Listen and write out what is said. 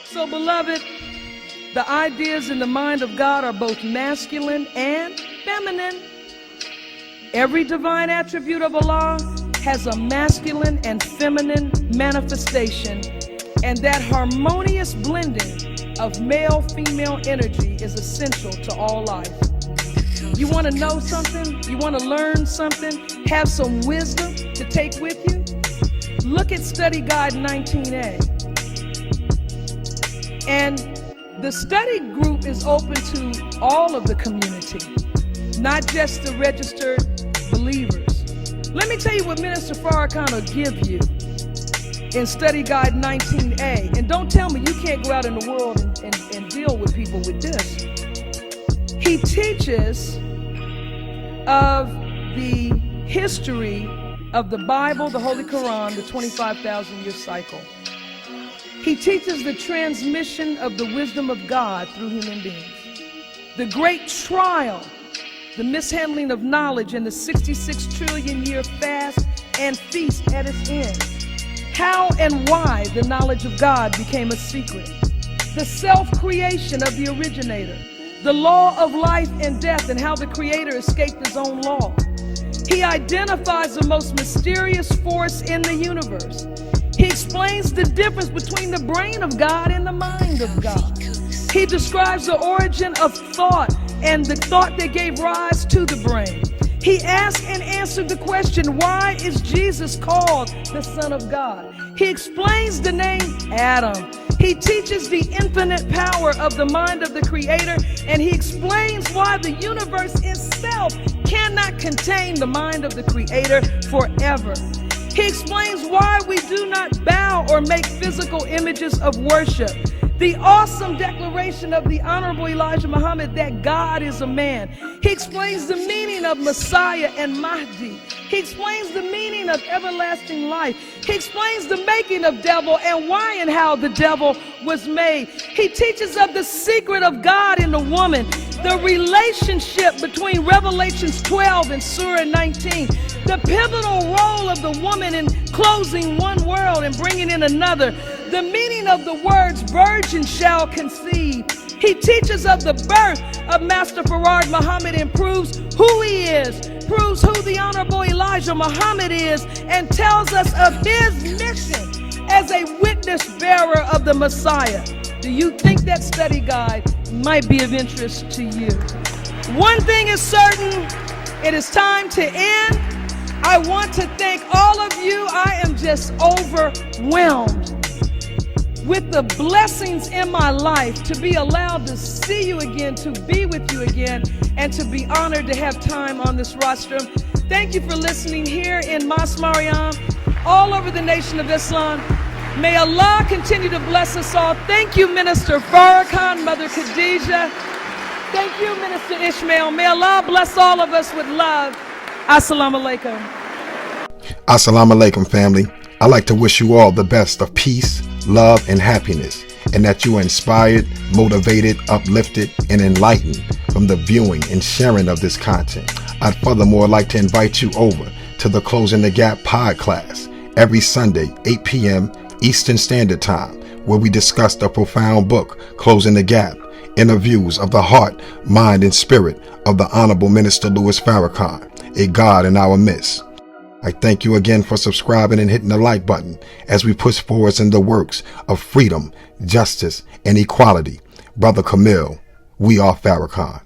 So, beloved, the ideas in the mind of God are both masculine and feminine. Every divine attribute of Allah has a masculine and feminine manifestation, and that harmonious blending of male-female energy is essential to all life. You want to know something? You want to learn something? Have some wisdom to take with you? Look at Study Guide 19A. And the study group is open to all of the community, not just the registered believers. Let me tell you what Minister Farrakhan will give you in Study Guide 19A. And don't tell me you can't go out in the world and deal with people with this. He teaches of the history of the Bible, the Holy Quran, the 25,000-year cycle. He teaches the transmission of the wisdom of God through human beings. The great trial, the mishandling of knowledge, and the 66 trillion year fast and feast at its end. How and why the knowledge of God became a secret. The self-creation of the originator. The law of life and death and how the Creator escaped his own law. He identifies the most mysterious force in the universe. He explains the difference between the brain of God and the mind of God. He describes the origin of thought and the thought that gave rise to the brain. He asked and answered the question, why is Jesus called the Son of God? He explains the name Adam. He teaches the infinite power of the mind of the Creator, and he explains why the universe itself cannot contain the mind of the Creator forever. He explains why we do not bow or make physical images of worship. The awesome declaration of the Honorable Elijah Muhammad that God is a man. He explains the meaning of Messiah and Mahdi. He explains the meaning of everlasting life. He explains the making of devil and why and how the devil was made. He teaches of the secret of God in the woman, the relationship between Revelations 12 and Surah 19, the pivotal role of the woman in closing one world and bringing in another, the meaning of the words virgin shall conceive. He teaches of the birth of Master Farad Muhammad and proves who he is, proves who the Honorable Elijah Muhammad is, and tells us of his mission as a witness bearer of the Messiah. Do you think that study guide might be of interest to you? One thing is certain, it is time to end. I want to thank all of you. I am just overwhelmed with the blessings in my life to be allowed to see you again, to be with you again, and to be honored to have time on this rostrum. Thank you for listening here in Mas Mariam, all over the Nation of Islam. May Allah continue to bless us all. Thank you, Minister Farrakhan, Mother Khadijah. Thank you, Minister Ishmael. May Allah bless all of us with love. Assalamu alaikum. Assalamu alaikum, family. I'd like to wish you all the best of peace, love, and happiness, and that you are inspired, motivated, uplifted, and enlightened from the viewing and sharing of this content. I'd furthermore like to invite you over to the Closing the Gap podcast every Sunday, 8 p.m. Eastern Standard Time, where we discuss the profound book, Closing the Gap, interviews of the heart, mind, and spirit of the Honorable Minister Louis Farrakhan, a God in our midst. I thank you again for subscribing and hitting the like button as we push forward in the works of freedom, justice, and equality. Brother Camille, we are Farrakhan.